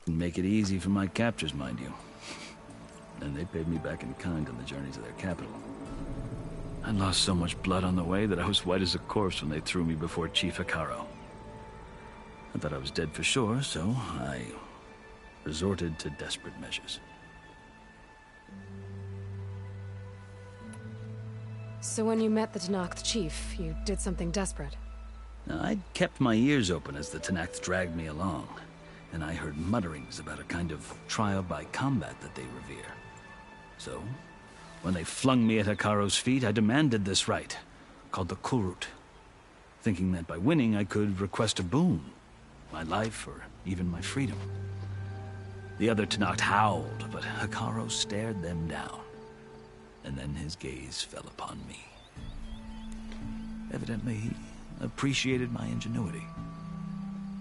Didn't make it easy for my captors, mind you. And they paid me back in kind on the journey to their capital. I lost so much blood on the way that I was white as a corpse when they threw me before Chief Hikaru. I thought I was dead for sure, so I resorted to desperate measures. So when you met the Tenakth chief, you did something desperate? Now, I'd kept my ears open as the Tenakth dragged me along, and I heard mutterings about a kind of trial by combat that they revere. So, when they flung me at Hikaru's feet, I demanded this right, called the Kulrut, thinking that by winning I could request a boon, my life or even my freedom. The other Tenakth howled, but Hikaru stared them down, and then his gaze fell upon me. Evidently, he appreciated my ingenuity.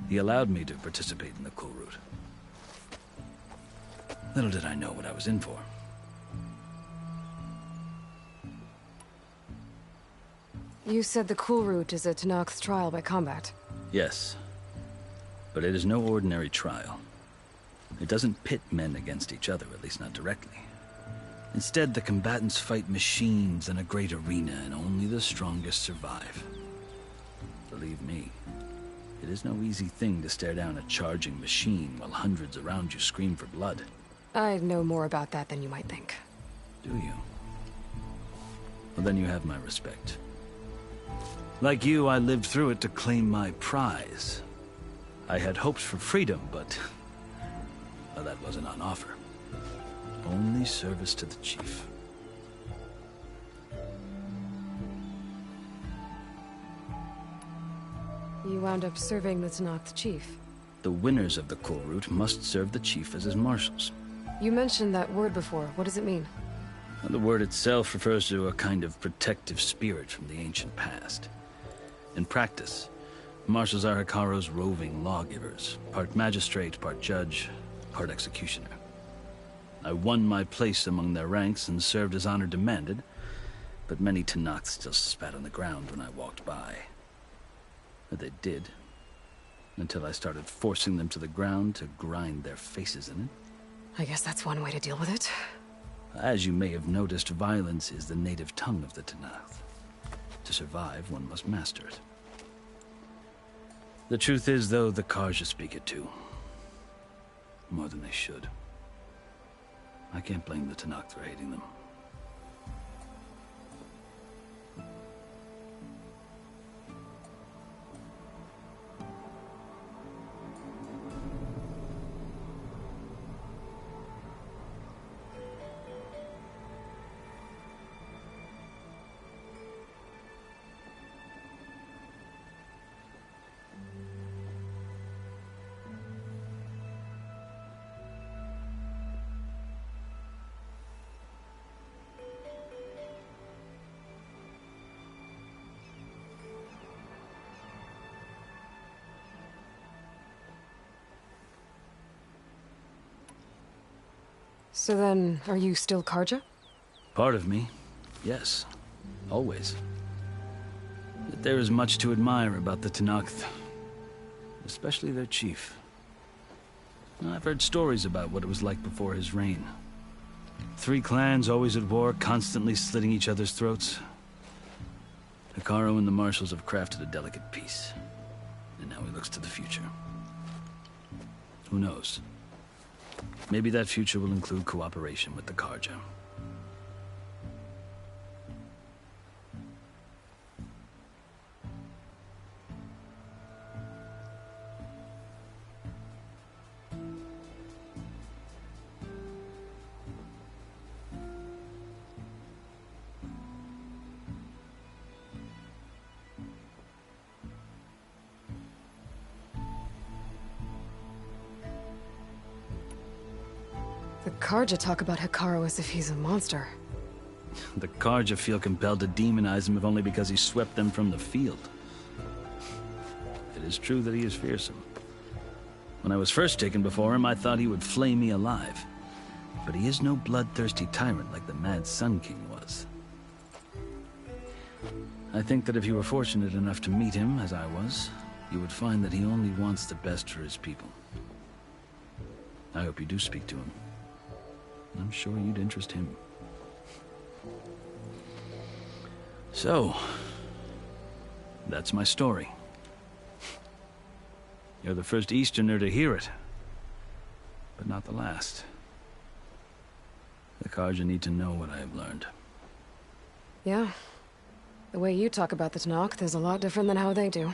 He allowed me to participate in the Kulrut. Little did I know what I was in for. You said the Kulrut is a Tenakth trial by combat. Yes, but it is no ordinary trial. It doesn't pit men against each other, at least not directly. Instead, the combatants fight machines in a great arena, and only the strongest survive. Believe me, it is no easy thing to stare down a charging machine while hundreds around you scream for blood. I know more about that than you might think. Do you? Well, then you have my respect. Like you, I lived through it to claim my prize. I had hopes for freedom, but well, that wasn't on offer. Only service to the chief. You wound up serving the Tenakth chief. The winners of the Kulrut must serve the chief as his marshals. You mentioned that word before. What does it mean? The word itself refers to a kind of protective spirit from the ancient past. In practice, marshals are Hikaru's roving lawgivers, part magistrate, part judge, part executioner. I won my place among their ranks and served as honor demanded, but many Tenakth still spat on the ground when I walked by. But they did, until I started forcing them to the ground to grind their faces in it. I guess that's one way to deal with it. As you may have noticed, violence is the native tongue of the Tenakth. To survive, one must master it. The truth is, though, the Karja speak it too. More than they should. I can't blame the Tenakth for hating them. So then, are you still Karja? Part of me, yes. Always. Yet there is much to admire about the Tenakth. Especially their chief. I've heard stories about what it was like before his reign. 3 clans always at war, constantly slitting each other's throats. Hikaru and the marshals have crafted a delicate peace. And now he looks to the future. Who knows? Maybe that future will include cooperation with the Karja. The Karja talk about Hikaru as if he's a monster. The Karja feel compelled to demonize him if only because he swept them from the field. It is true that he is fearsome. When I was first taken before him, I thought he would flay me alive. But he is no bloodthirsty tyrant like the Mad Sun King was. I think that if you were fortunate enough to meet him, as I was, you would find that he only wants the best for his people. I hope you do speak to him. I'm sure you'd interest him. So, that's my story. You're the first Easterner to hear it, but not the last. The Carja need to know what I have learned. Yeah. The way you talk about the Tenakth is a lot different than how they do.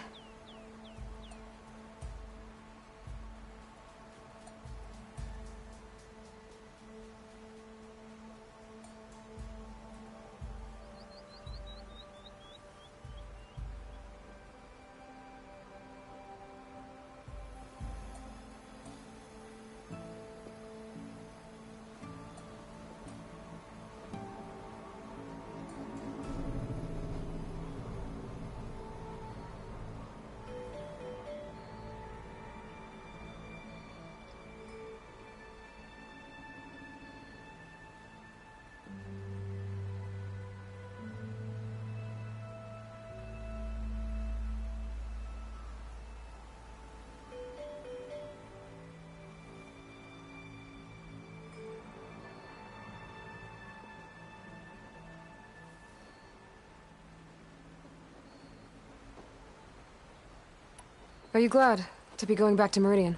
Are you glad to be going back to Meridian?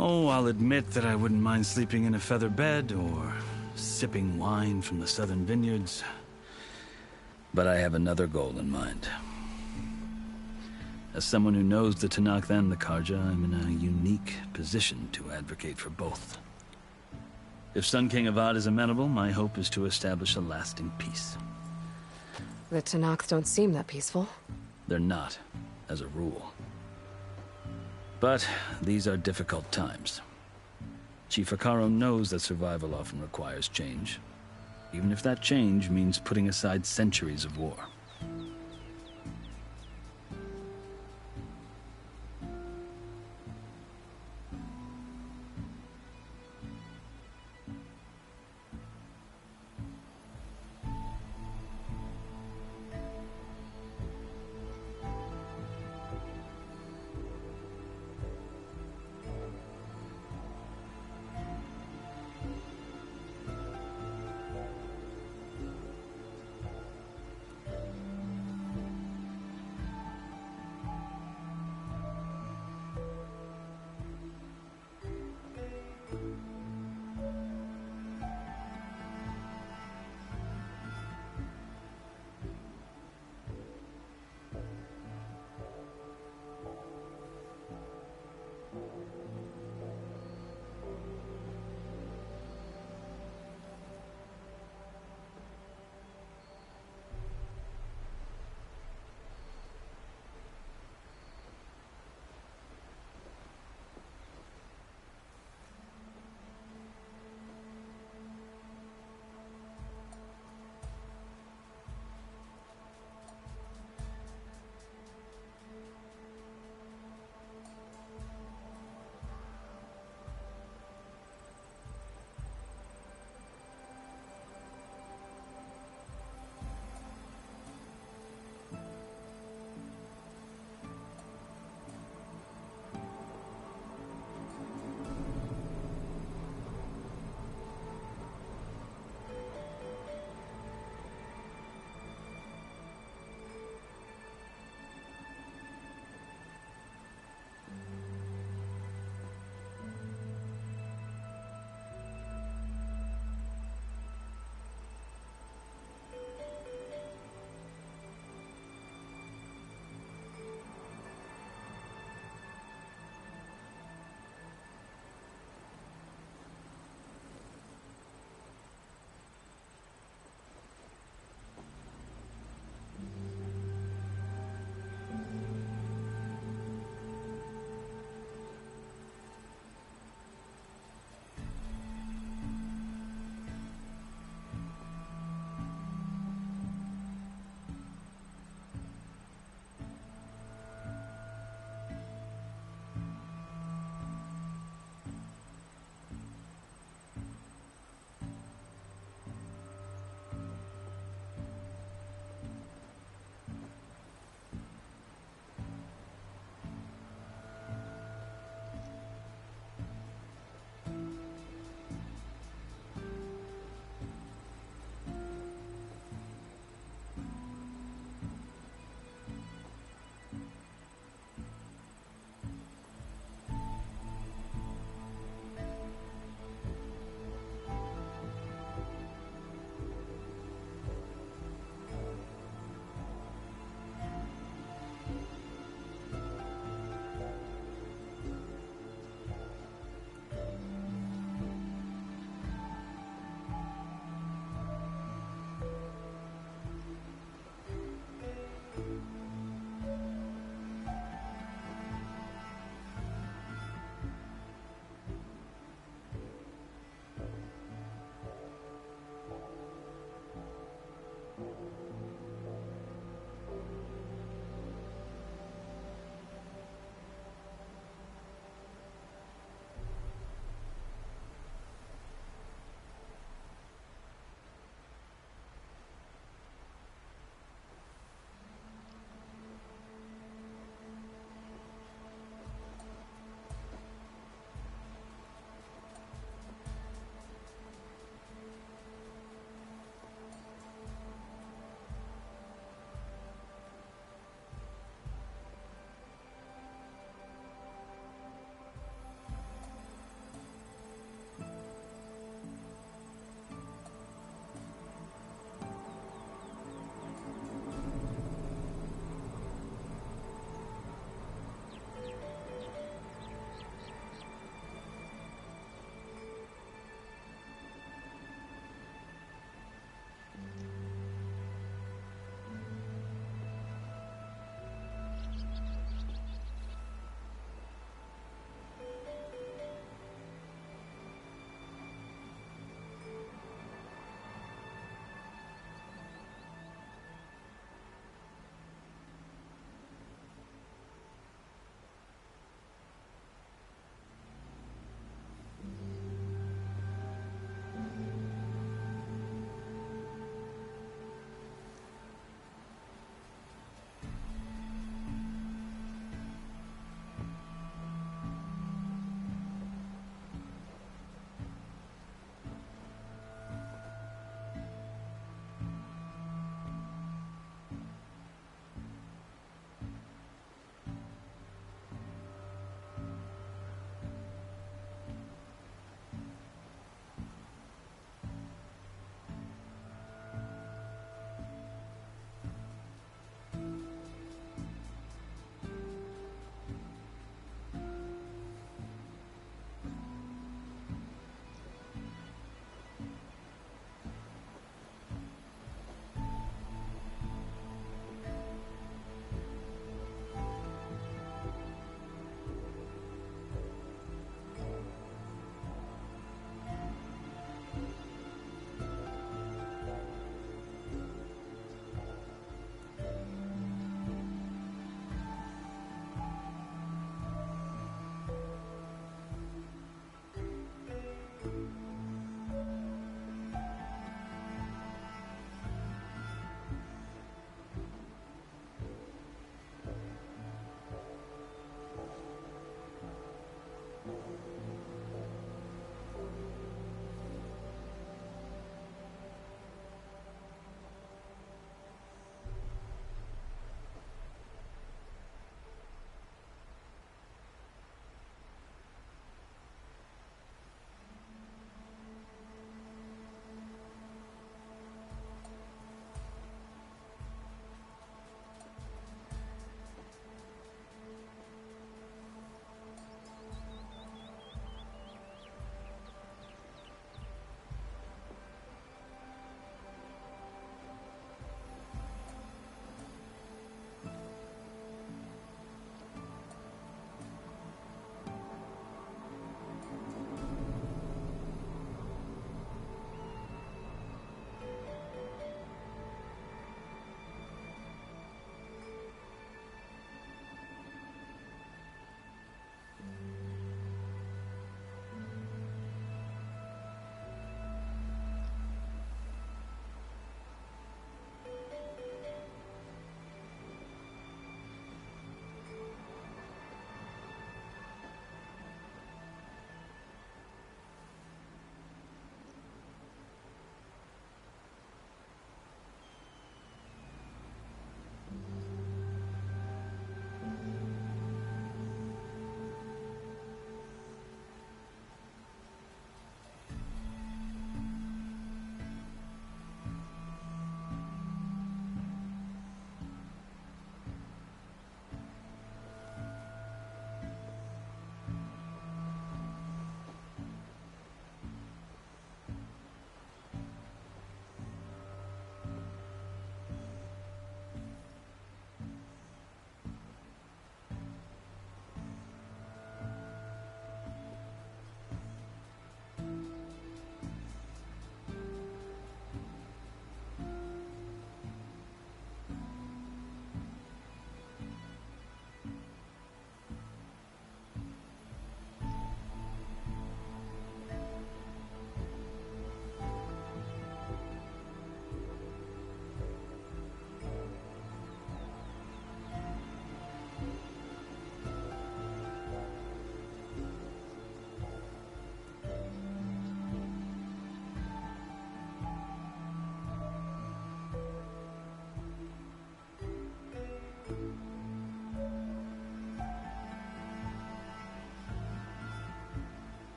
Oh, I'll admit that I wouldn't mind sleeping in a feather bed or sipping wine from the southern vineyards. But I have another goal in mind. As someone who knows the Tenakth and the Carja, I'm in a unique position to advocate for both. If Sun King Avad is amenable, my hope is to establish a lasting peace. The Tenakth don't seem that peaceful. They're not, as a rule. But these are difficult times. Chief Akaro knows that survival often requires change, even if that change means putting aside centuries of war.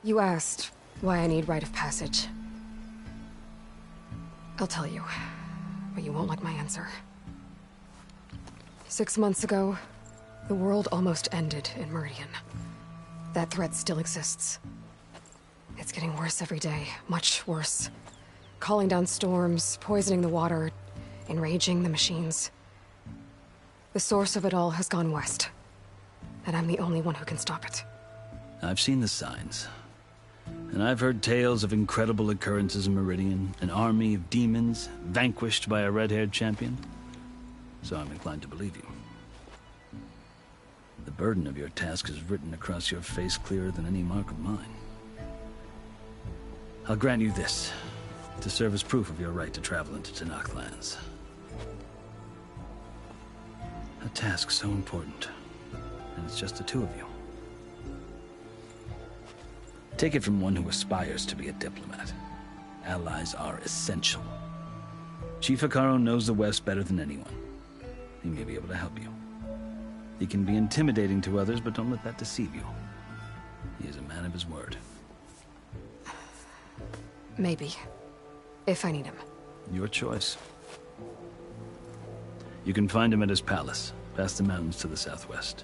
You asked why I need rite of passage. I'll tell you, but you won't like my answer. 6 months ago, the world almost ended in Meridian. That threat still exists. It's getting worse every day, much worse. Calling down storms, poisoning the water, enraging the machines. The source of it all has gone west, and I'm the only one who can stop it. I've seen the signs. And I've heard tales of incredible occurrences in Meridian, an army of demons vanquished by a red-haired champion. So I'm inclined to believe you. The burden of your task is written across your face clearer than any mark of mine. I'll grant you this, to serve as proof of your right to travel into Tenakth lands. A task so important, and it's just the two of you. Take it from one who aspires to be a diplomat. Allies are essential. Chief Hekarro knows the West better than anyone. He may be able to help you. He can be intimidating to others, but don't let that deceive you. He is a man of his word. Maybe. If I need him. Your choice. You can find him at his palace, past the mountains to the southwest.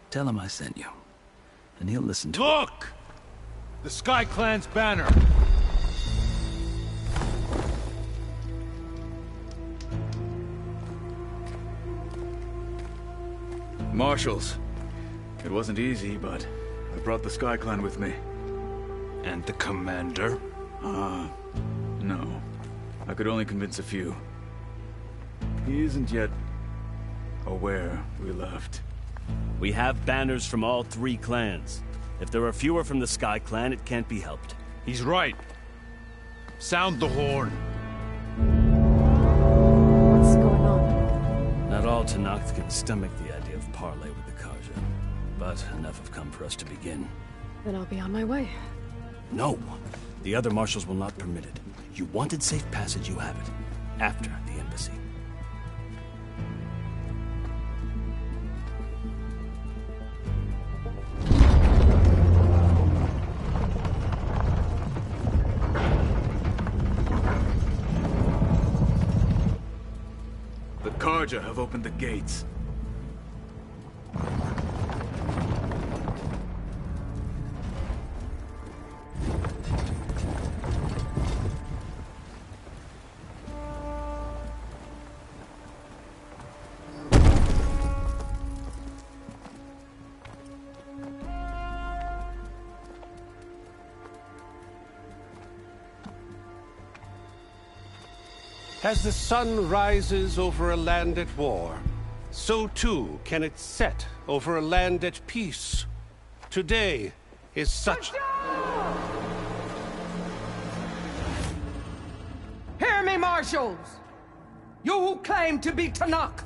Tell him I sent you, and he'll listen to it. Look! The Sky Clan's banner! Marshals. It wasn't easy, but I brought the Sky Clan with me. And the commander? No. I could only convince a few. He isn't yet aware we left. We have banners from all 3 clans. If there are fewer from the Sky Clan, it can't be helped. He's right. Sound the horn. What's going on? Not all Tenakth can stomach the idea of parley with the Karja, but enough have come for us to begin. Then I'll be on my way. No! The other marshals will not permit it. You wanted safe passage, you have it. After the embassy. The Karja have opened the gates. As the sun rises over a land at war, so too can it set over a land at peace. Today is such... Hear me, marshals! You who claim to be Tenakth!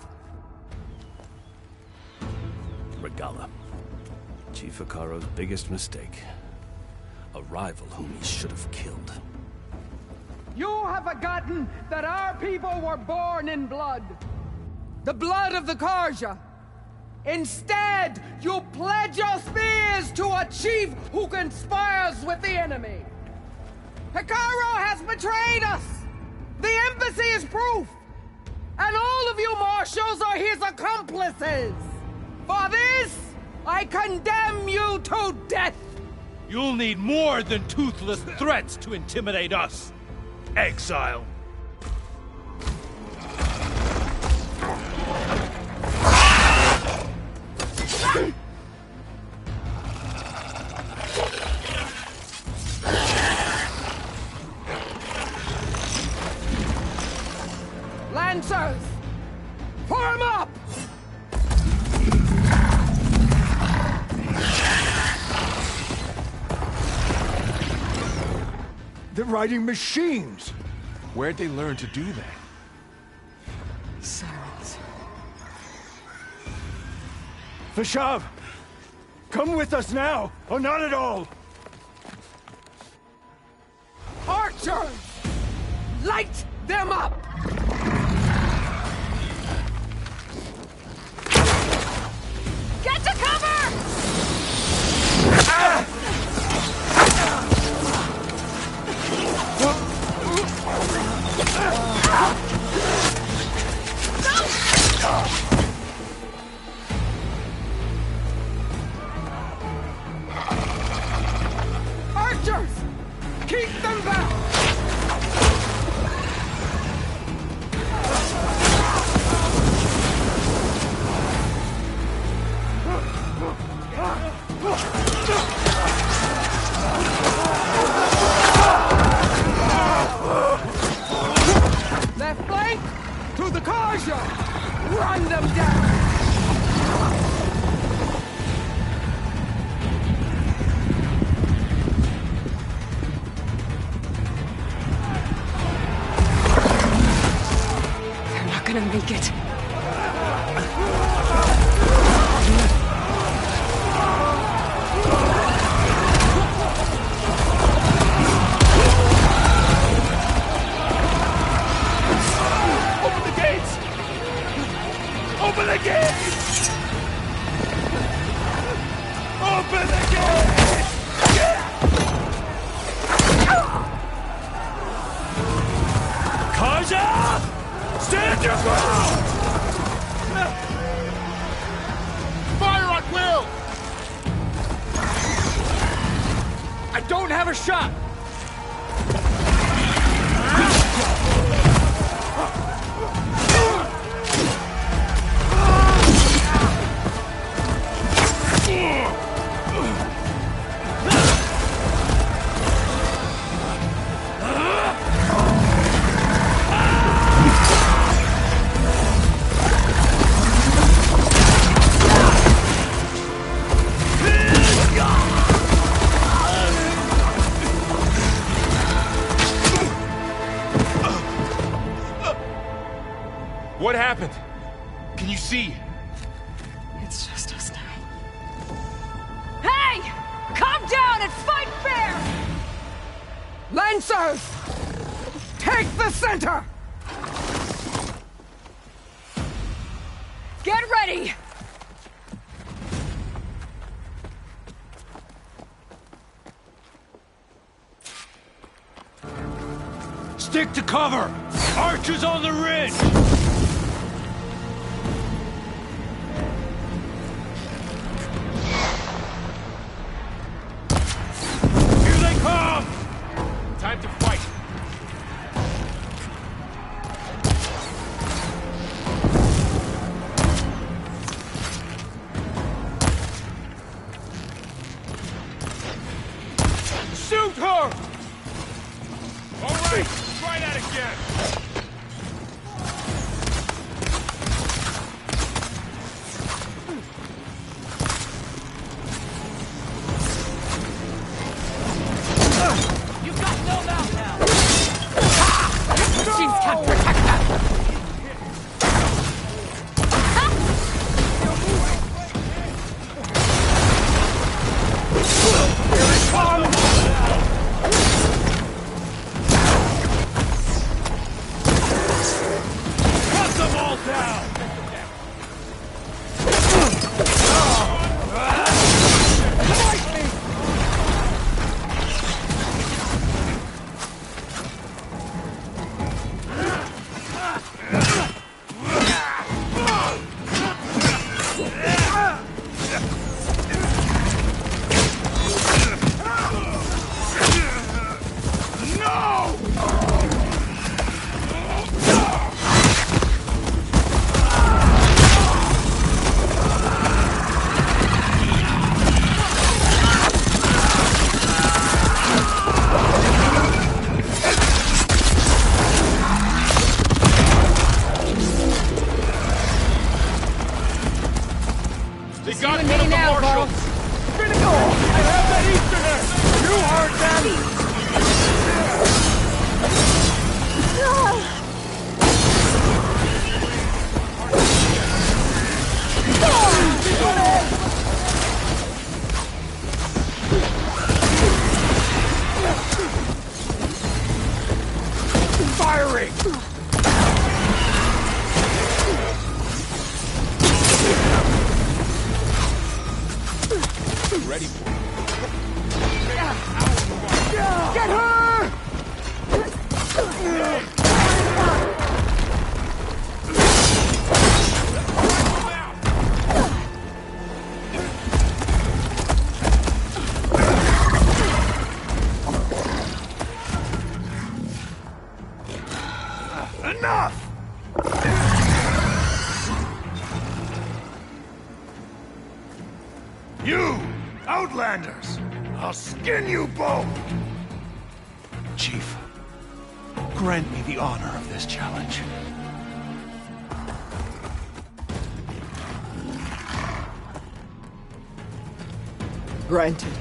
Regala. Chief Hekarro's biggest mistake. A rival whom he should have killed. You have forgotten that our people were born in blood. The blood of the Karja. Instead, you pledge your spears to a chief who conspires with the enemy. Hekarro has betrayed us! The embassy is proof! And all of you marshals are his accomplices! For this, I condemn you to death! You'll need more than toothless threats to intimidate us! Exile! Lancers! Form up! They're riding machines! Where'd they learn to do that? Sirens. Vashav! Come with us now, or not at all! Archers! Light them up! Get to cover! Ah! Karja! Run them down! They're not gonna make it. Open the gates! Open the gates! Karja! Stand your ground! Fire at will! I don't have a shot! What happened? Can you see? It's just us now. Hey! Come down and fight fair! Lancers! Take the center! Get ready! Stick to cover! Archers on the ridge! Here they come! Time to fight! Shoot her! All right, try that again! You've got no mouth now! Machines can't protect them! Here it comes! Cut them all down! They got one of the marshals! Critical! I have that Easterner! You heard them! Firing! Ready for it. Get her! Enough! You, Outlanders! I'll skin you both! Chief, grant me the honor of this challenge. Granted.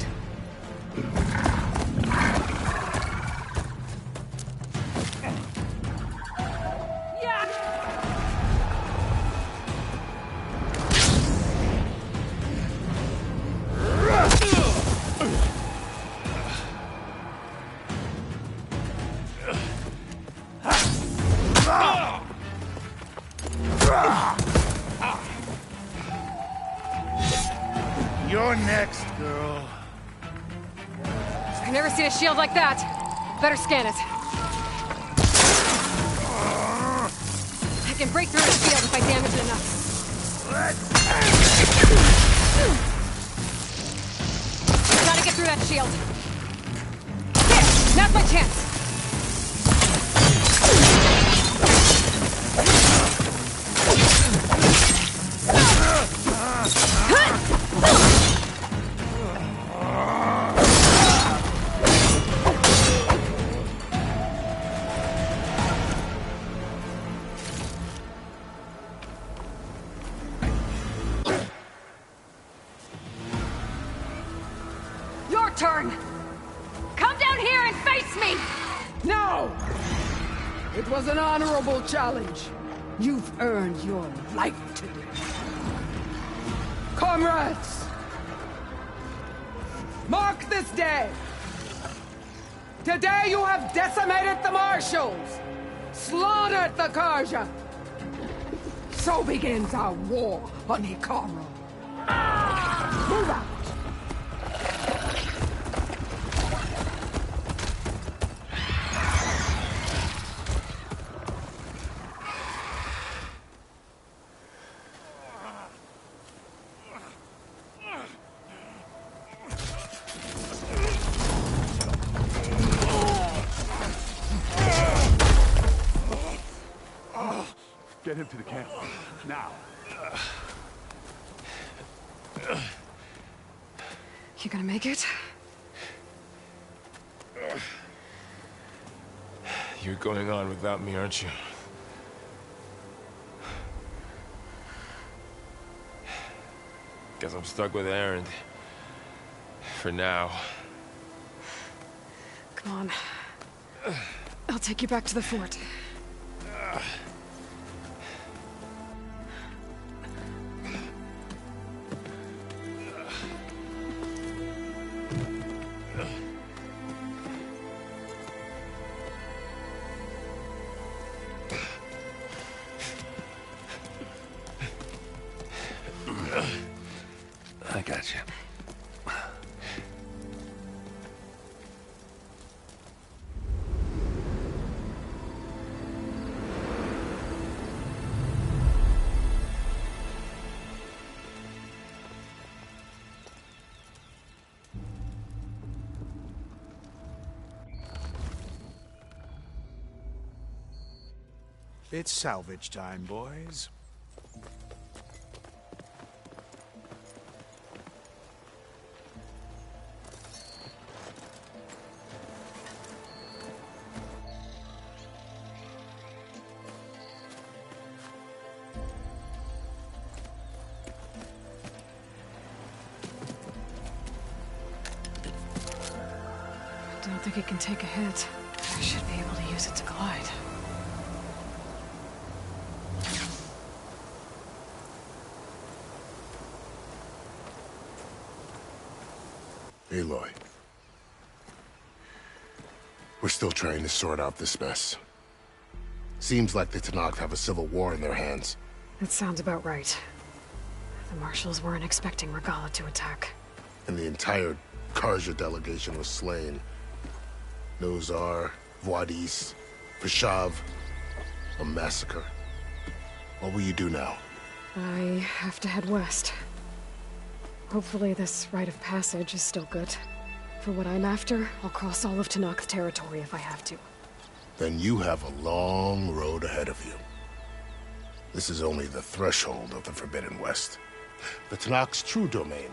You're next, girl. I've never seen a shield like that. Better scan it. I can break through the shield if I damage it enough. Gotta get through that shield. There! Now's my chance! Your turn! Come down here and face me! No! It was an honorable challenge. You've earned your life today. Comrades! Mark this day! Today you have decimated the Marshals! Slaughtered the Karja! So begins our war on Hikaru. Move out! Get him to the camp. Now. You gonna make it? You're going on without me, aren't you? Guess I'm stuck with Erend. For now. Come on. I'll take you back to the fort. I got you. It's salvage time, boys. Don't think it can take a hit. I should be able to use it to glide. Aloy. We're still trying to sort out this mess. Seems like the Tenakth have a civil war in their hands. That sounds about right. The Marshals weren't expecting Regala to attack. And the entire Karja delegation was slain. Nozar, Wadis, Ps5. A massacre. What will you do now? I have to head west. Hopefully this rite of passage is still good. For what I'm after, I'll cross all of Tenakth territory if I have to. Then you have a long road ahead of you. This is only the threshold of the Forbidden West. The Tenakth's true domain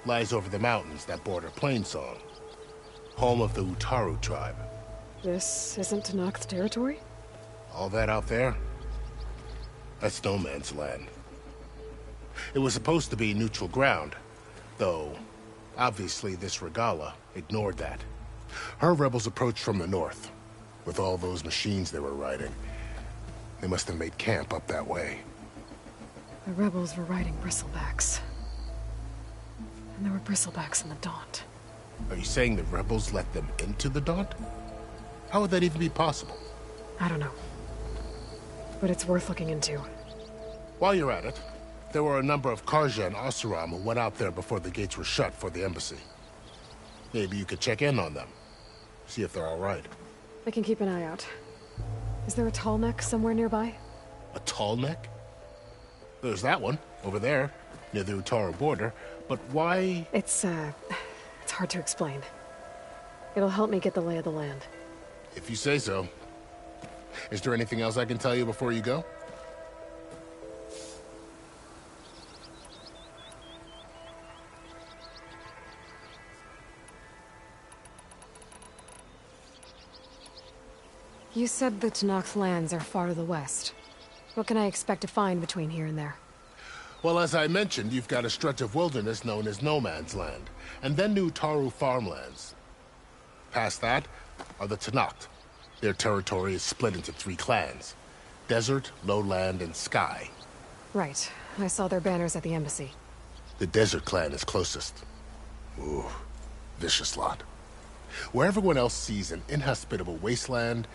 lies over the mountains that border Plainsong, home of the Utaru tribe. This isn't Tenakth territory? All that out there? That's no man's land. It was supposed to be neutral ground, though Obviously, this Regala ignored that. Her rebels approached from the north. With all those machines they were riding, they must have made camp up that way. The rebels were riding bristlebacks. And there were bristlebacks in the Daunt. Are you saying the rebels let them into the Daunt? How would that even be possible? I don't know. But it's worth looking into. While you're at it, there were a number of Karja and Oseram who went out there before the gates were shut for the embassy. Maybe you could check in on them. See if they're all right. I can keep an eye out. Is there a tall neck somewhere nearby? A tall neck? There's that one, over there, near the Utaru border. But why? It's hard to explain. It'll help me get the lay of the land. If you say so. Is there anything else I can tell you before you go? You said the Tenakth lands are far to the west. What can I expect to find between here and there? Well, as I mentioned, you've got a stretch of wilderness known as No Man's Land, and then New Taru farmlands. Past that are the Tenakth. Their territory is split into 3 clans: Desert, Lowland, and Sky. Right. I saw their banners at the embassy. The Desert clan is closest. Ooh, vicious lot. Where everyone else sees an inhospitable wasteland,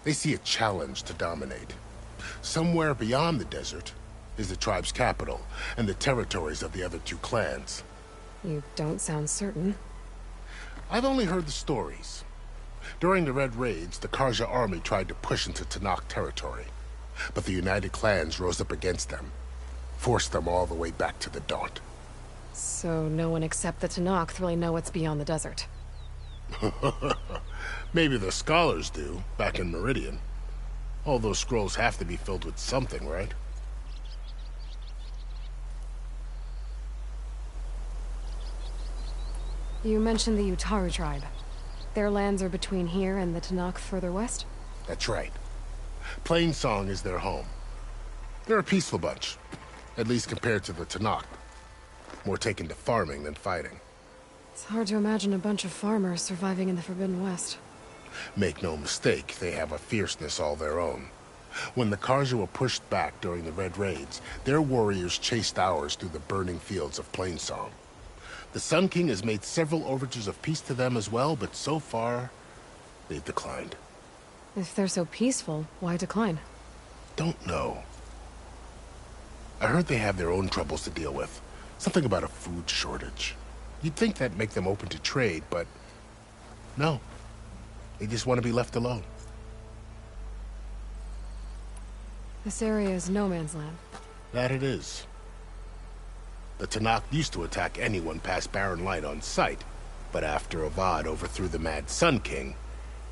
they see a challenge to dominate. Somewhere beyond the desert is the tribe's capital and the territories of the other 2 clans. You don't sound certain. I've only heard the stories. During the Red Raids, the Karja army tried to push into Tenakth territory, but the United Clans rose up against them, forced them all the way back to the Daunt. So no one except the Tenakth really know what's beyond the desert. Maybe the scholars do, back in Meridian. All those scrolls have to be filled with something, right? You mentioned the Utaru tribe. Their lands are between here and the Tenakth further west? That's right. Plainsong is their home. They're a peaceful bunch, at least compared to the Tenakth. More taken to farming than fighting. It's hard to imagine a bunch of farmers surviving in the Forbidden West. Make no mistake, they have a fierceness all their own. When the Karja were pushed back during the Red Raids, their warriors chased ours through the burning fields of Plainsong. The Sun King has made several overtures of peace to them as well, but so far, they've declined. If they're so peaceful, why decline? Don't know. I heard they have their own troubles to deal with. Something about a food shortage. You'd think that'd make them open to trade, but no. They just want to be left alone. This area is no man's land. That it is. The Tenakth used to attack anyone past Barren Light on sight, but after Avad overthrew the Mad Sun King,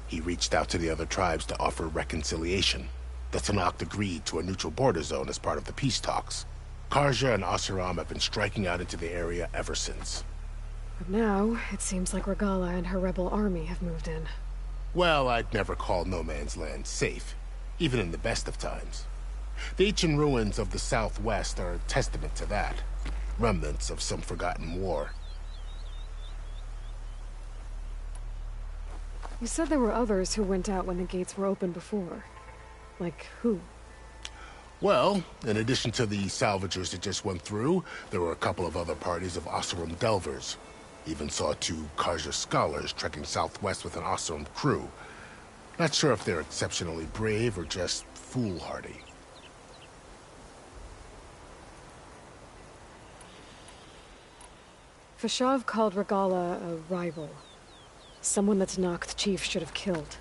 he reached out to the other tribes to offer reconciliation. The Tenakth agreed to a neutral border zone as part of the peace talks. Karja and Oseram have been striking out into the area ever since. But now, it seems like Regala and her rebel army have moved in. Well, I'd never call No Man's Land safe, even in the best of times. The ancient ruins of the Southwest are a testament to that. Remnants of some forgotten war. You said there were others who went out when the gates were open before. Like who? Well, in addition to the salvagers that just went through, there were a couple of other parties of Oseram delvers. Even saw 2 Karja scholars trekking southwest with an Oseram crew. Not sure if they're exceptionally brave or just foolhardy. Fashav called Regala a rival. Someone that Tenakth chief should have killed.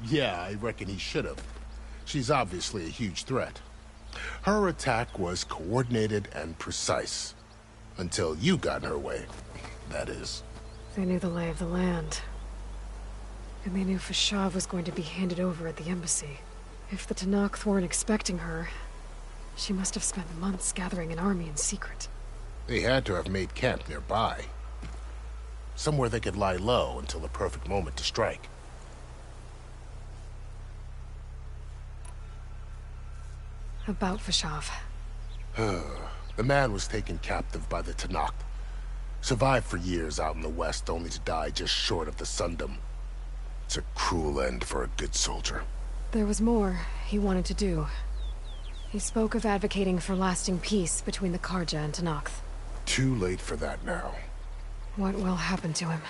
Yeah, I reckon he should have. She's obviously a huge threat. Her attack was coordinated and precise. Until you got in her way, that is. They knew the lay of the land. And they knew Fashav was going to be handed over at the embassy. If the Tenakth weren't expecting her, she must have spent months gathering an army in secret. They had to have made camp nearby. Somewhere they could lie low until the perfect moment to strike. About Fashav. The man was taken captive by the Tenakth. Survived for years out in the West, only to die just short of the Sundom. It's a cruel end for a good soldier. There was more he wanted to do. He spoke of advocating for lasting peace between the Karja and Tenakth. Too late for that now. What will happen to him?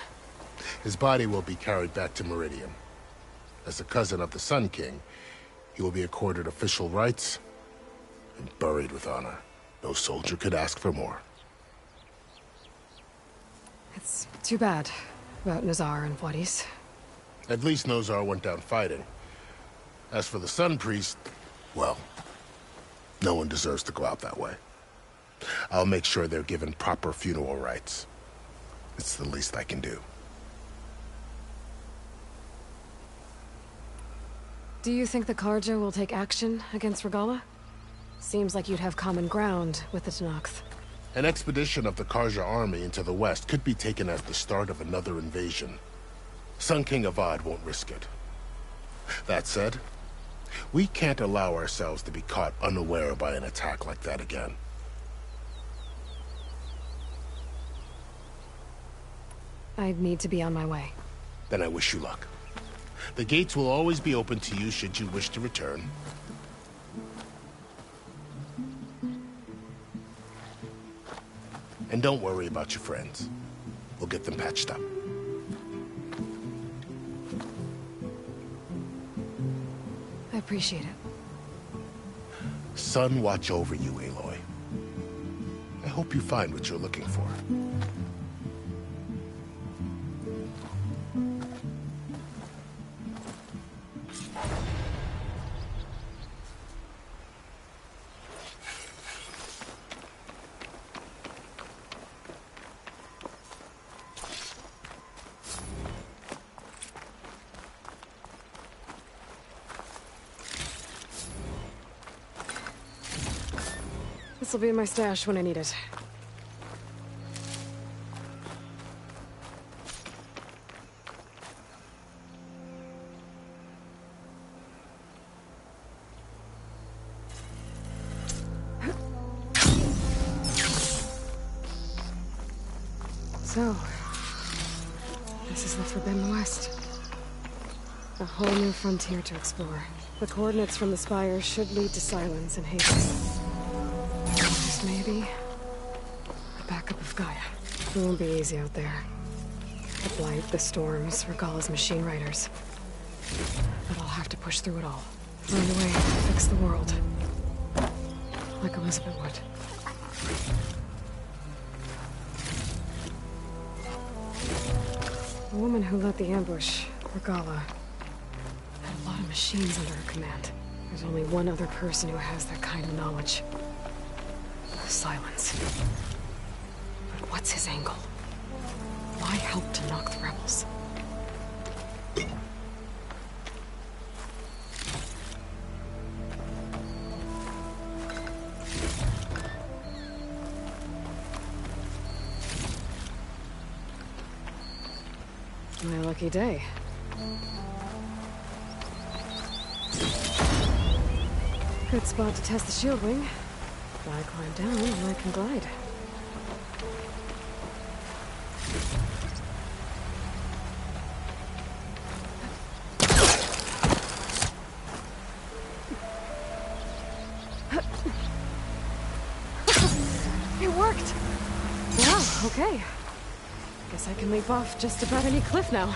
His body will be carried back to Meridian. As a cousin of the Sun King, he will be accorded official rights and buried with honor. No soldier could ask for more. It's too bad about Nazar and Wadis. At least Nozar went down fighting. As for the Sun Priest, well, no one deserves to go out that way. I'll make sure they're given proper funeral rites. It's the least I can do. Do you think the Karja will take action against Regalla? Seems like you'd have common ground with the Tenakth. An expedition of the Karja army into the west could be taken as the start of another invasion. Sun King Avad won't risk it. That said, we can't allow ourselves to be caught unaware by an attack like that again. I need to be on my way. Then I wish you luck. The gates will always be open to you should you wish to return. And don't worry about your friends. We'll get them patched up. I appreciate it. Sun watch over you, Aloy. I hope you find what you're looking for. This'll be in my stash when I need it. So, this is the Forbidden West. A whole new frontier to explore. The coordinates from the spire should lead to Silence and Hades. Just maybe a backup of Gaia. It won't be easy out there. The Blight, the Storms, Regalla's machine riders. But I'll have to push through it all. Find a way to fix the world. Like Elizabeth would. The woman who led the ambush, Regalla, had a lot of machines under her command. There's only one other person who has that kind of knowledge. Silence. But what's his angle? Why help to knock the rebels? My lucky day. Good spot to test the shield wing. If I climb down, I can glide. It worked! Wow, okay. Guess I can leap off just about any cliff now.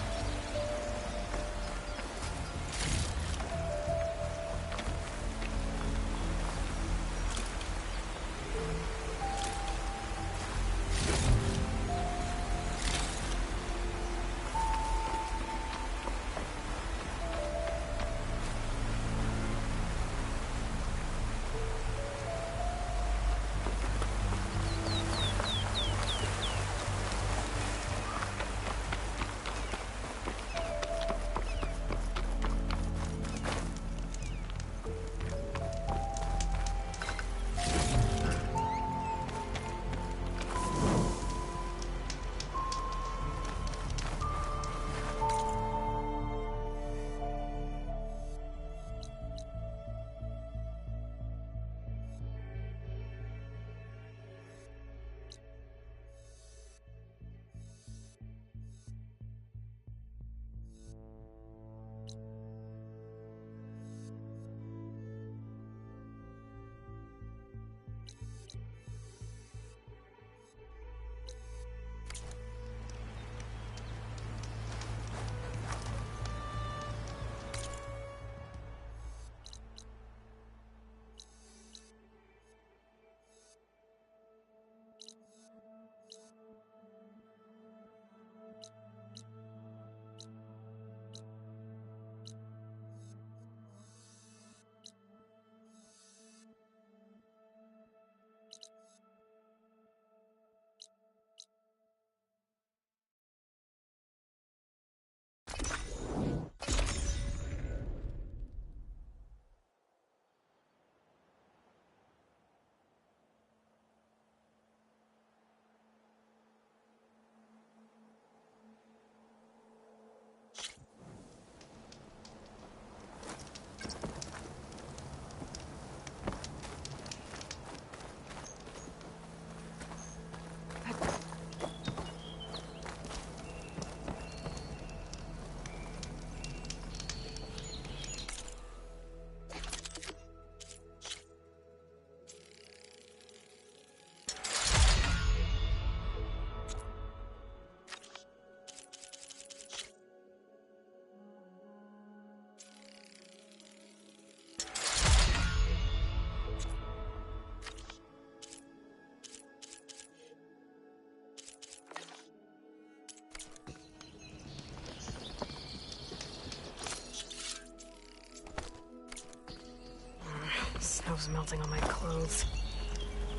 is melting on my clothes.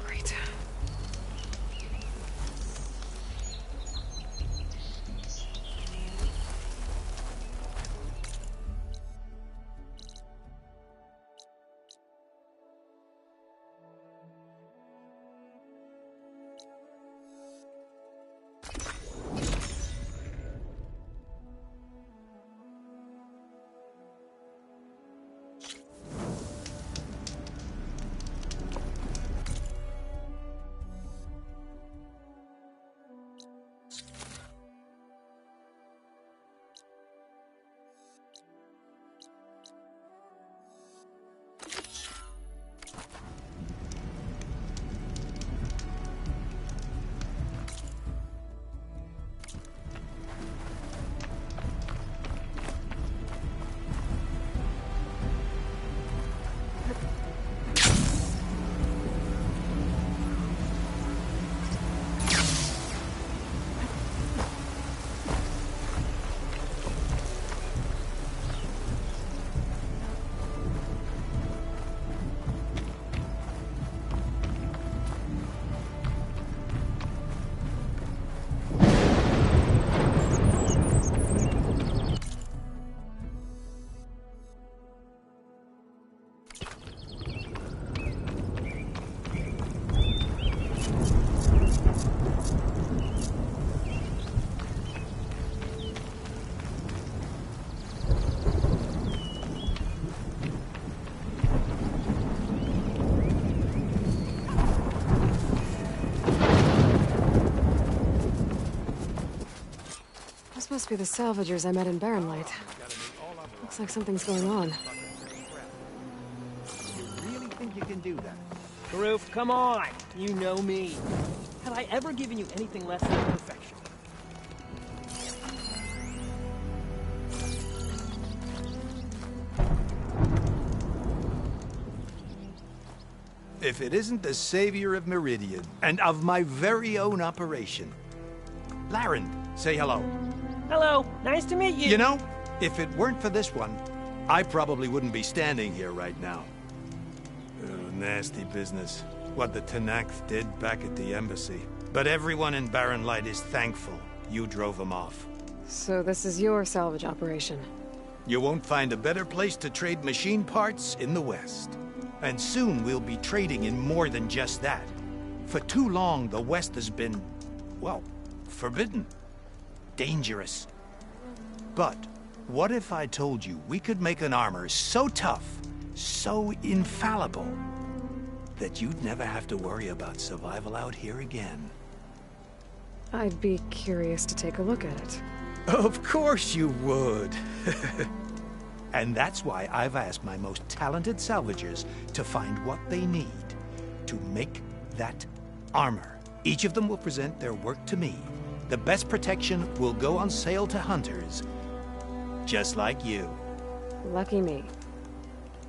Great. This must be the salvagers I met in Barren Light. Looks like something's going on. You really think you can do that? Karoof, come on! You know me. Have I ever given you anything less than perfection? If it isn't the savior of Meridian, and of my very own operation. Laren, say hello. Hello, nice to meet you. You know, if it weren't for this one, I probably wouldn't be standing here right now. Nasty business. What the Tenakth did back at the embassy. But everyone in Barren Light is thankful you drove them off. So this is your salvage operation? You won't find a better place to trade machine parts in the West. And soon we'll be trading in more than just that. For too long, the West has been, well, forbidden. Dangerous. But what if I told you we could make an armor so tough, so infallible, that you'd never have to worry about survival out here again? I'd be curious to take a look at it. Of course you would. And that's why I've asked my most talented salvagers to find what they need to make that armor. Each of them will present their work to me. The best protection will go on sale to hunters, just like you. Lucky me.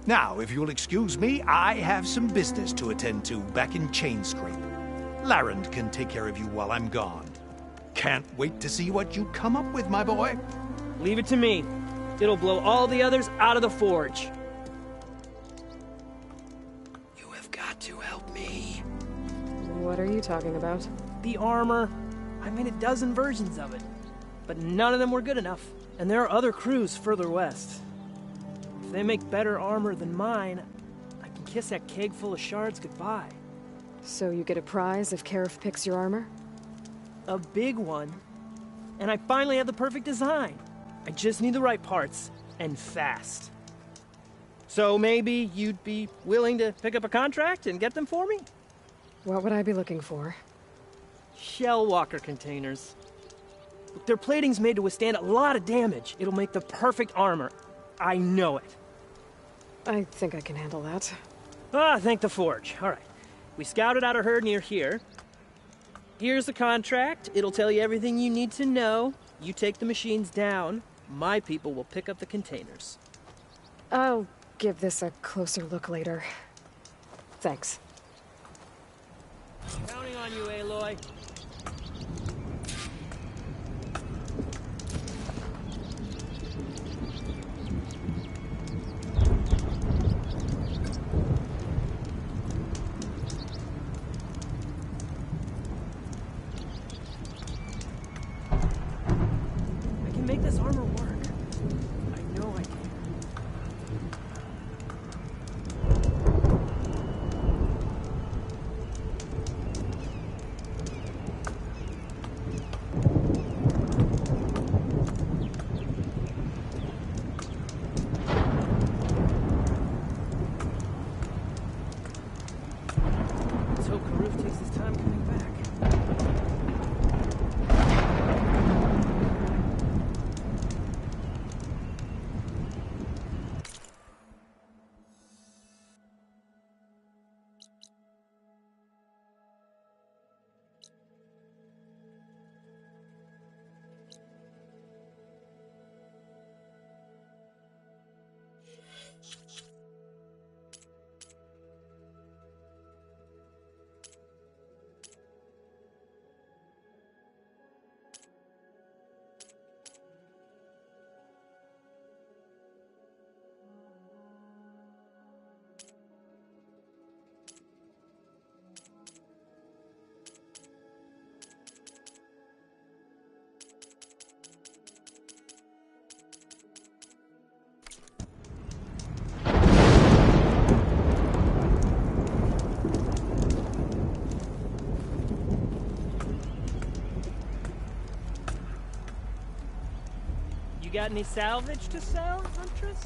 Now, if you'll excuse me, I have some business to attend to back in Chainscrape. Laren can take care of you while I'm gone. Can't wait to see what you come up with, my boy. Leave it to me. It'll blow all the others out of the forge. You have got to help me. What are you talking about? The armor. I made a dozen versions of it, but none of them were good enough. And there are other crews further west. If they make better armor than mine, I can kiss that keg full of shards goodbye. So you get a prize if Karif picks your armor? A big one. And I finally have the perfect design. I just need the right parts, and fast. So maybe you'd be willing to pick up a contract and get them for me? What would I be looking for? Shell walker containers. Look, their plating's made to withstand a lot of damage. It'll make the perfect armor. I know it. I think I can handle that. Ah, thank the forge. All right. We scouted out a herd near here. Here's the contract. It'll tell you everything you need to know. You take the machines down. My people will pick up the containers. I'll give this a closer look later. Thanks. Counting on you, Aloy. make this armor work. I know I can. Let's hope Karuf takes his time coming back. You got any salvage to sell, Huntress?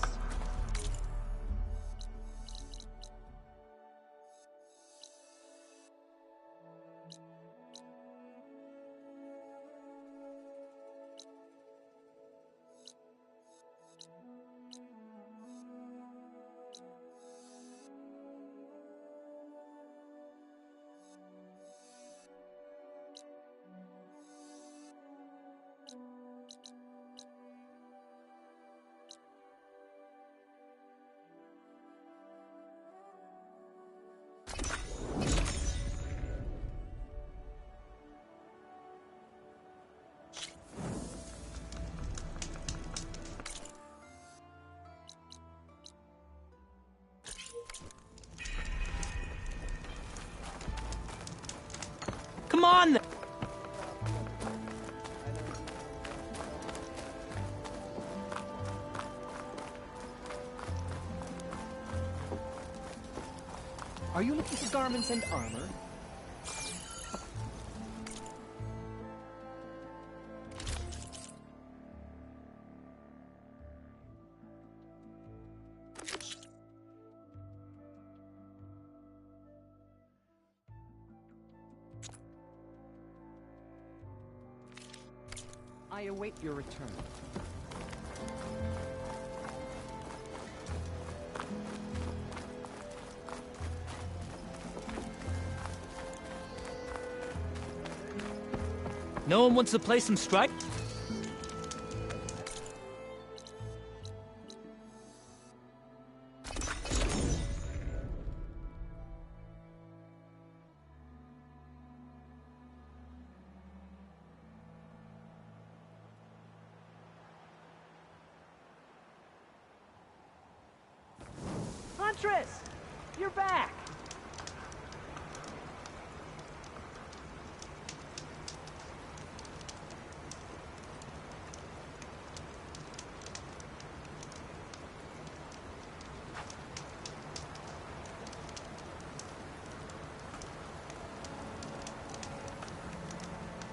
Come on! Are you looking for garments and armor? I await your return. No one wants to play some strike? Huntress! You're back!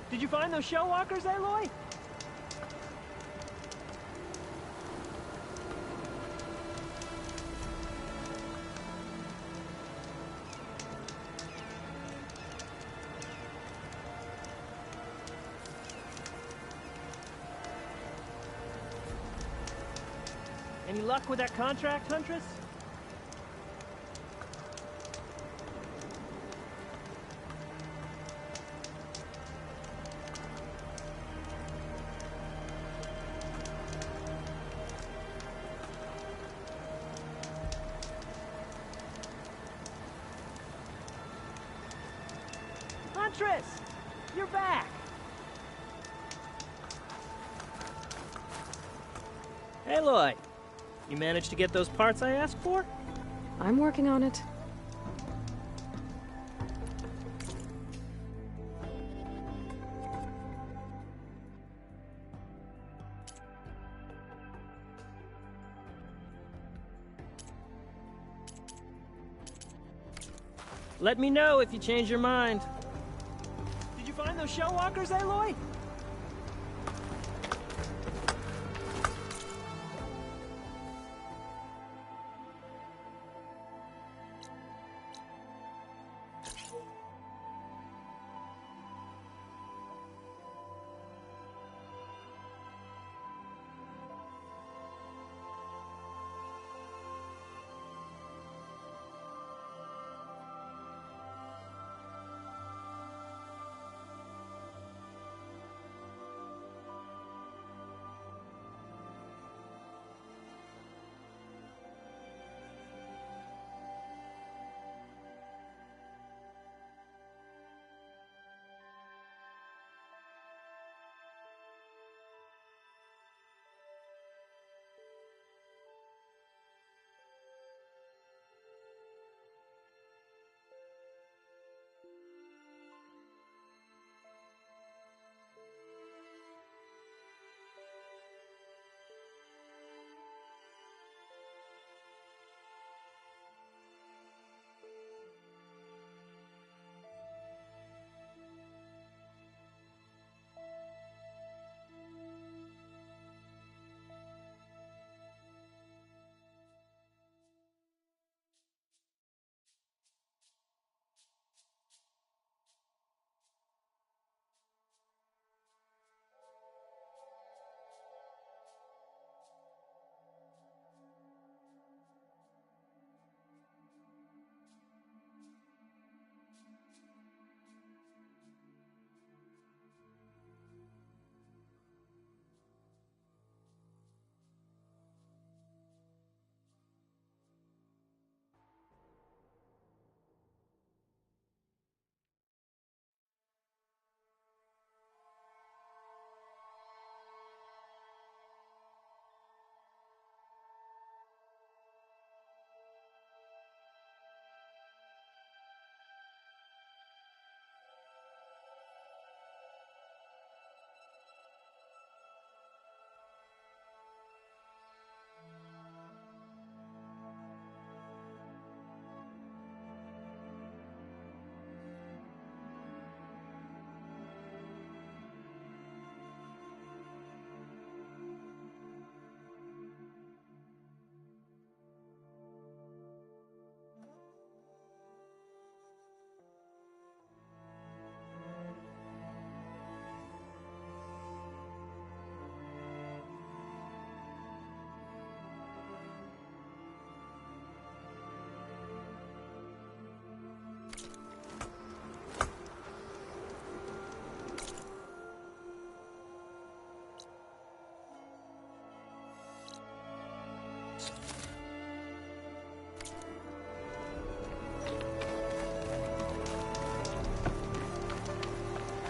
Did you find those shell walkers, Aloy? Any luck with that contract, Huntress? Huntress! You're back! Aloy! You managed to get those parts I asked for? I'm working on it. Let me know if you change your mind. Did you find those shell walkers, Aloy?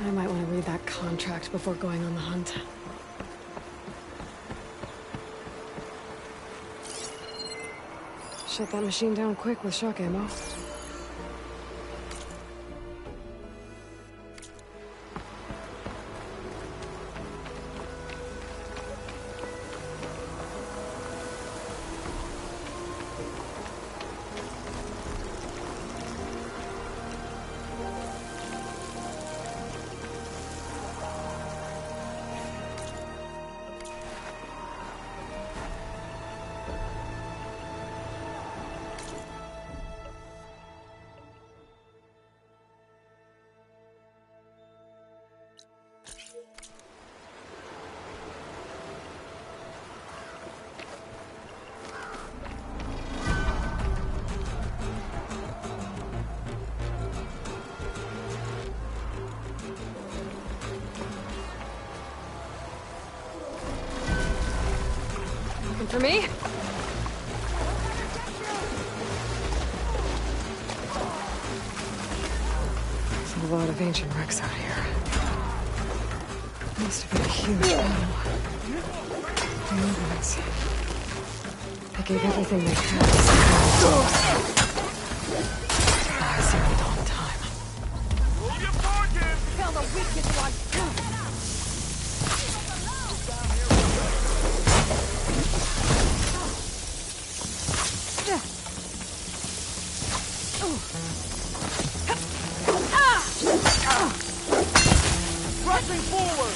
I might want to read that contract before going on the hunt. Shut that machine down quick with shock ammo. For me? There's a lot of ancient wrecks out here. Must have been a huge battle. The movements. They gave everything they had to survive a long time. Hold your fortune! Tell the wicked one! Rushing forward!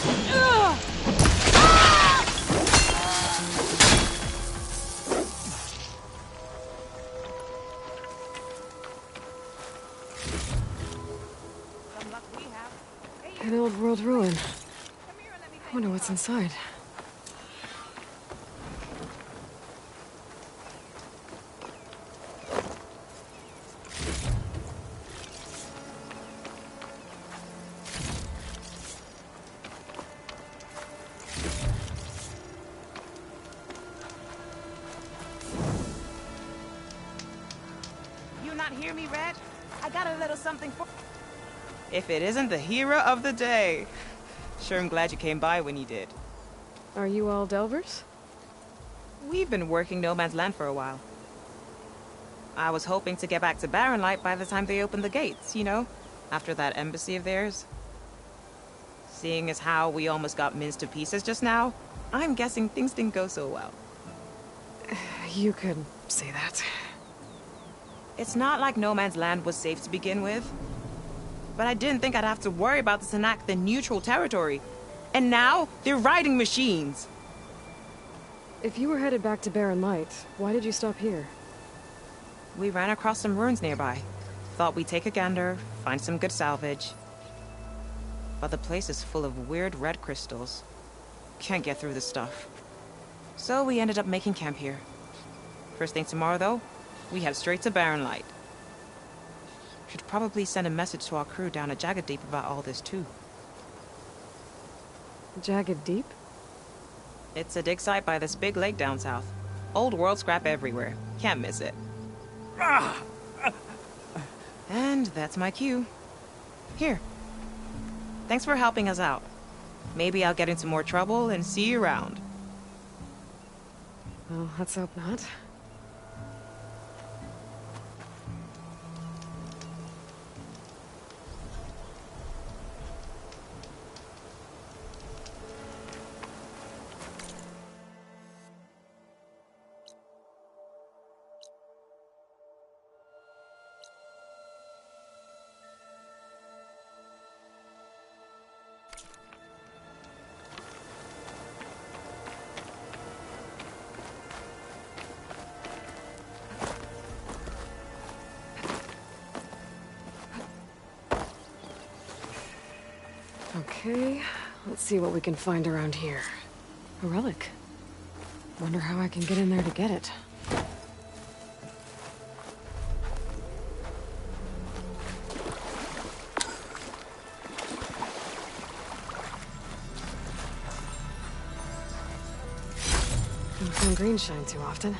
An old world ruin. I wonder what's inside. You not hear me, Red? I got a little something for... If it isn't the hero of the day. Sure, I'm glad you came by when you did. Are you all Delvers? We've been working No Man's Land for a while. I was hoping to get back to Barren Light by the time they opened the gates, you know? After that embassy of theirs. Seeing as how we almost got minced to pieces just now, I'm guessing things didn't go so well. You could say that. It's not like No Man's Land was safe to begin with. But I didn't think I'd have to worry about the Tanakh, the neutral territory. And now, they're riding machines. If you were headed back to Barren Light, why did you stop here? We ran across some ruins nearby. Thought we'd take a gander, find some good salvage. But the place is full of weird red crystals. Can't get through the stuff. So we ended up making camp here. First thing tomorrow, though, we head straight to Barren Light. Should probably send a message to our crew down at Jagged Deep about all this, too. Jagged Deep? It's a dig site by this big lake down south. Old world scrap everywhere. Can't miss it. And that's my cue. Here. Thanks for helping us out. Maybe I'll get into more trouble and see you around. Well, let's hope not. Okay, let's see what we can find around here. A relic. Wonder how I can get in there to get it. Don't find green shine too often.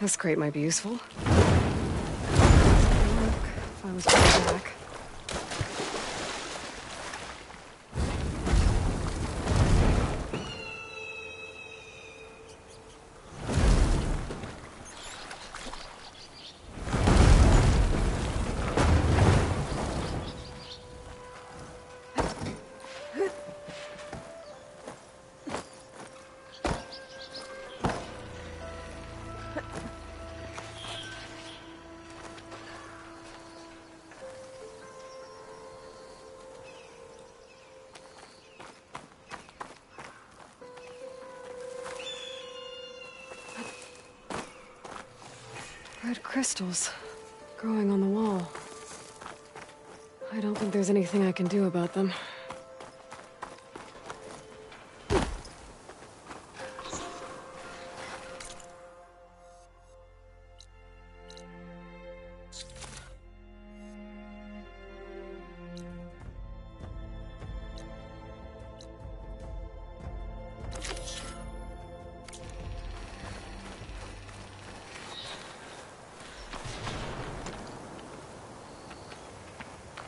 This crate might be useful. If I was going back. Red crystals growing on the wall. I don't think there's anything I can do about them.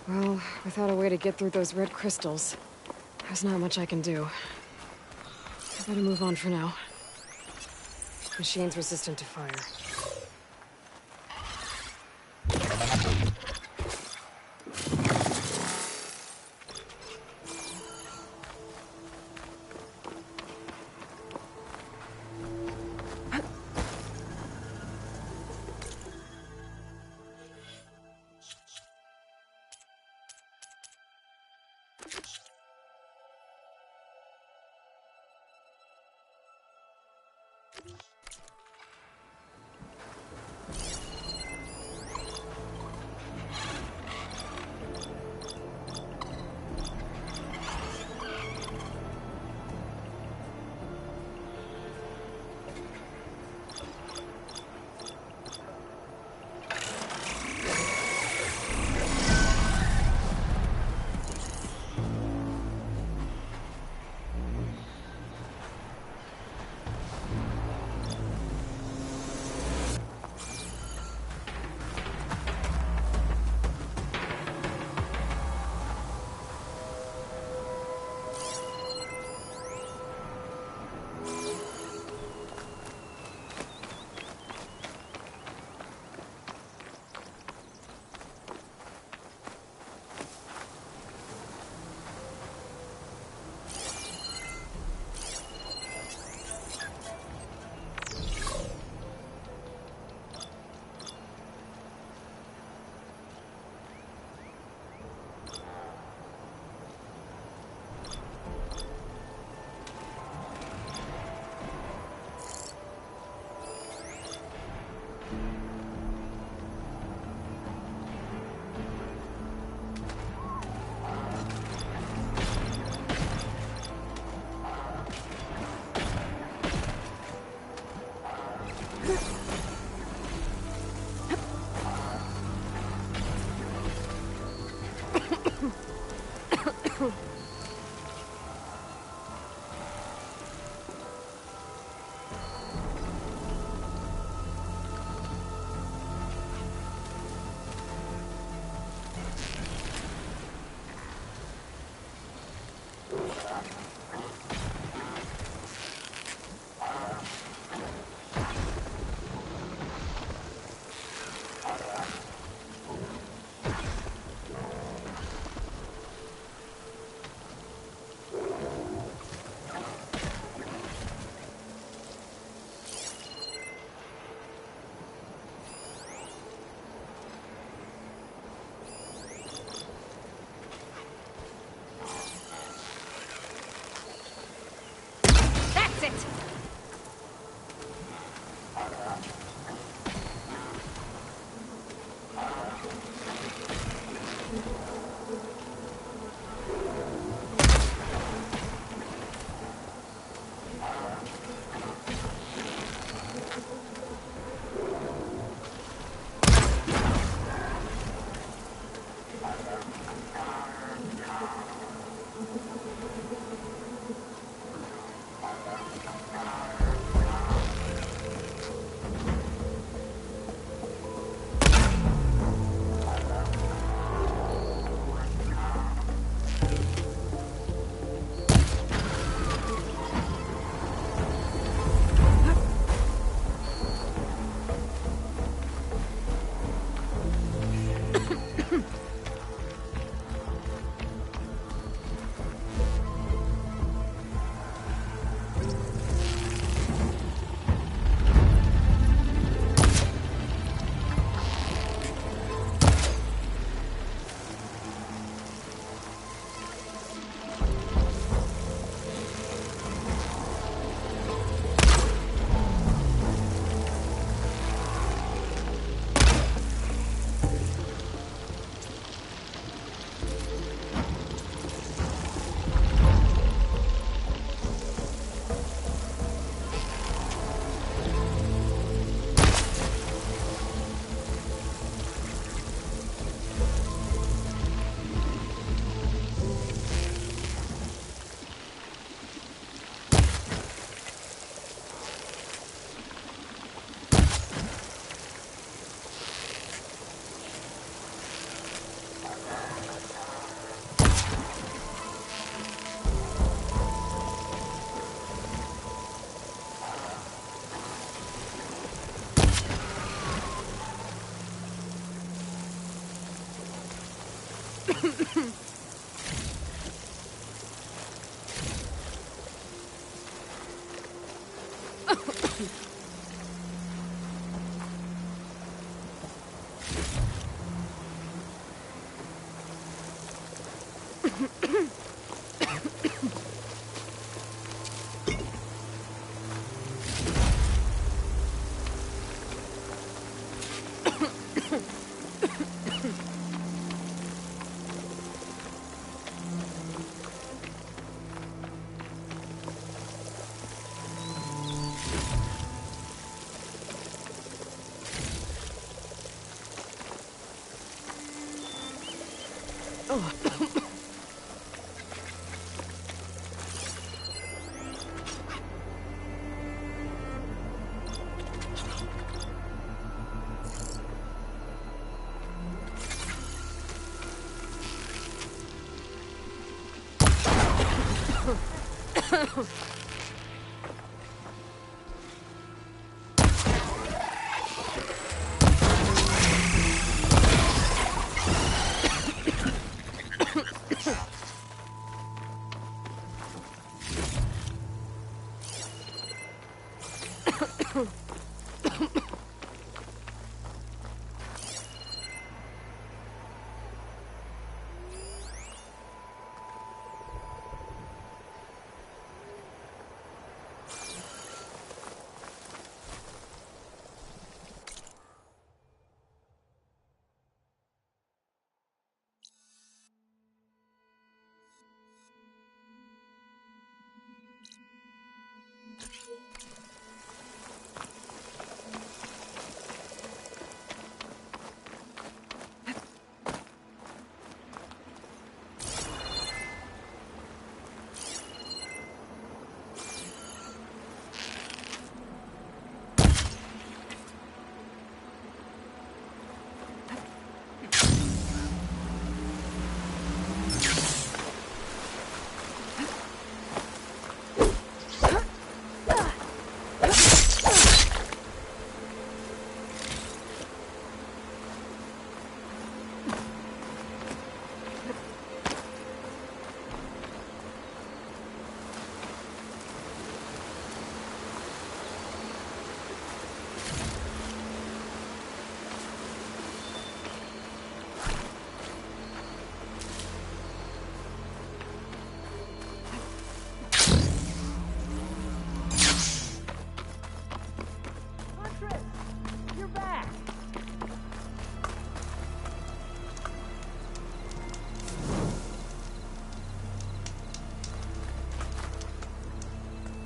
Well, without a way to get through those red crystals, there's not much I can do. I better move on for now. Machine's resistant to fire.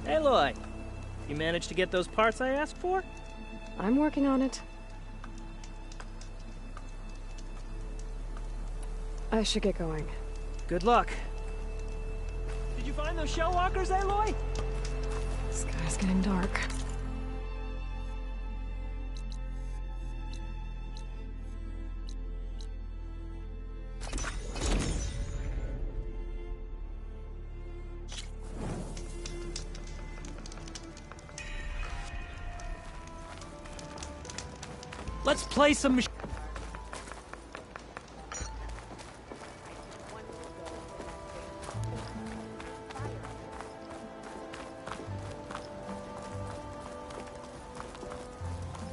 Aloy, you managed to get those parts I asked for? I'm working on it. I should get going. Good luck. Did you find those shell walkers, Aloy? The sky's getting dark. Let's play some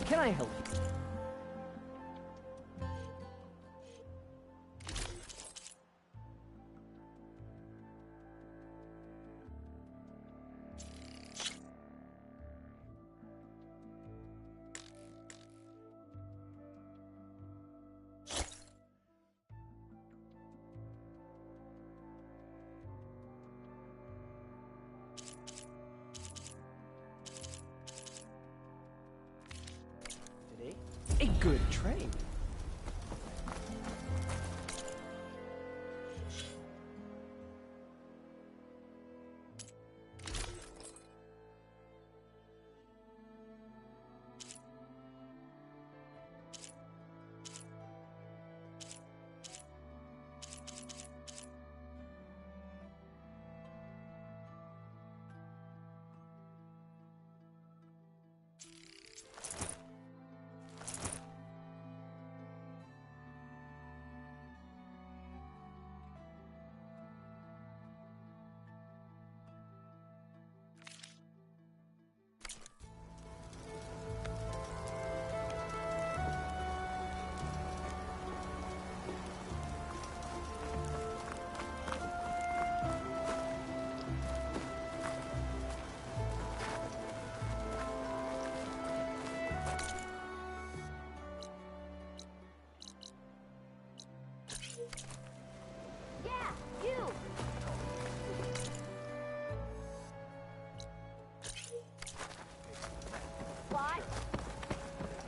Can I help you? A good trade.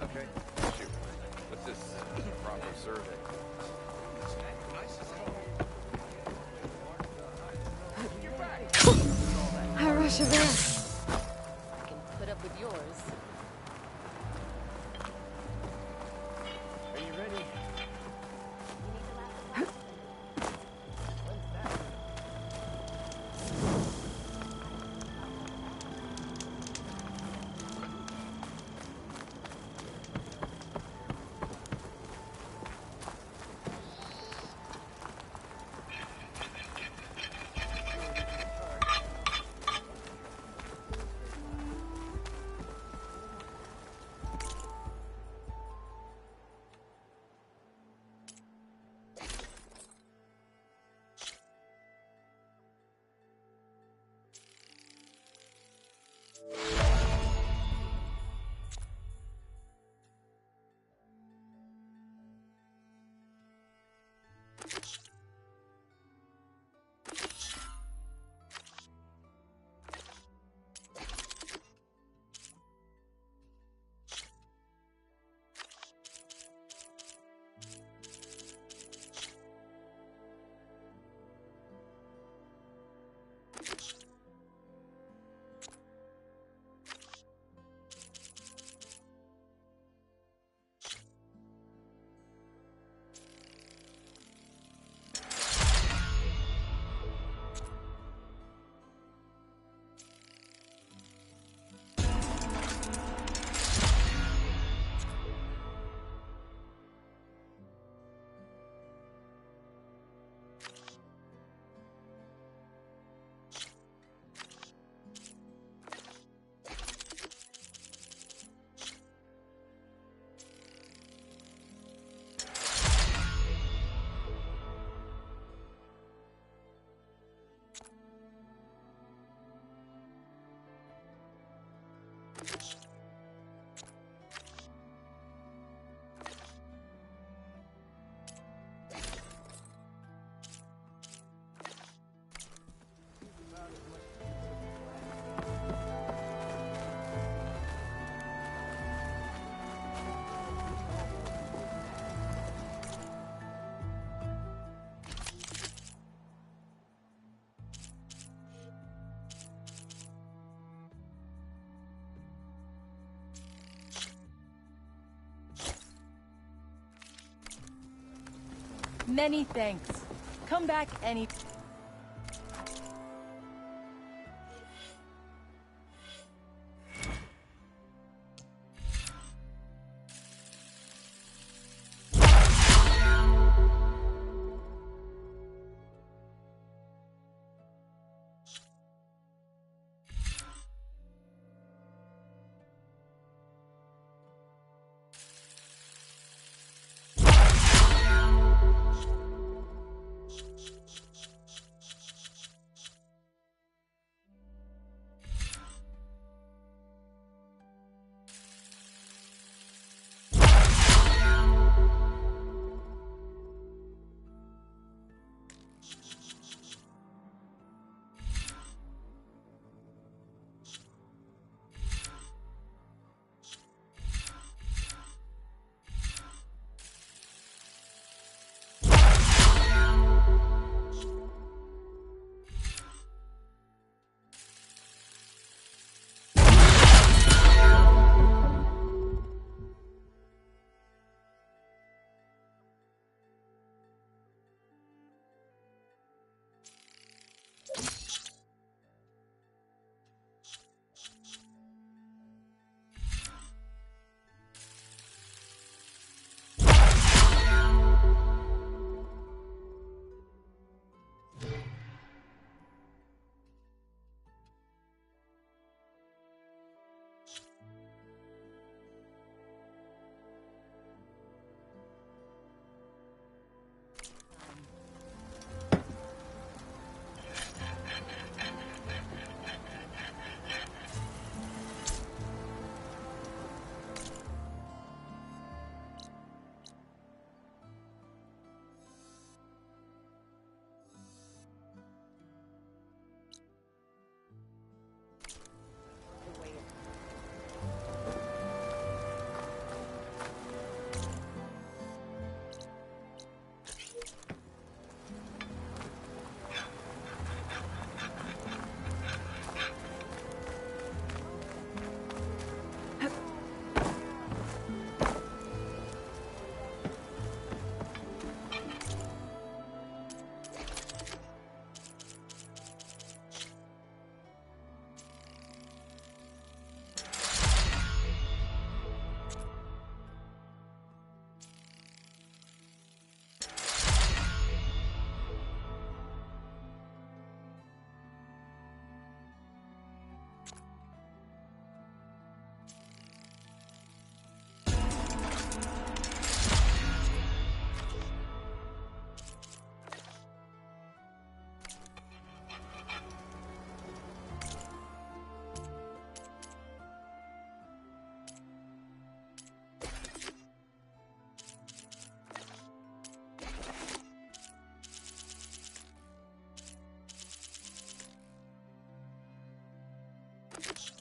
Okay. Shoot. What's this? Proper survey. How rush of there? I can put up with yours. Are you ready? Many thanks. Come back any... people's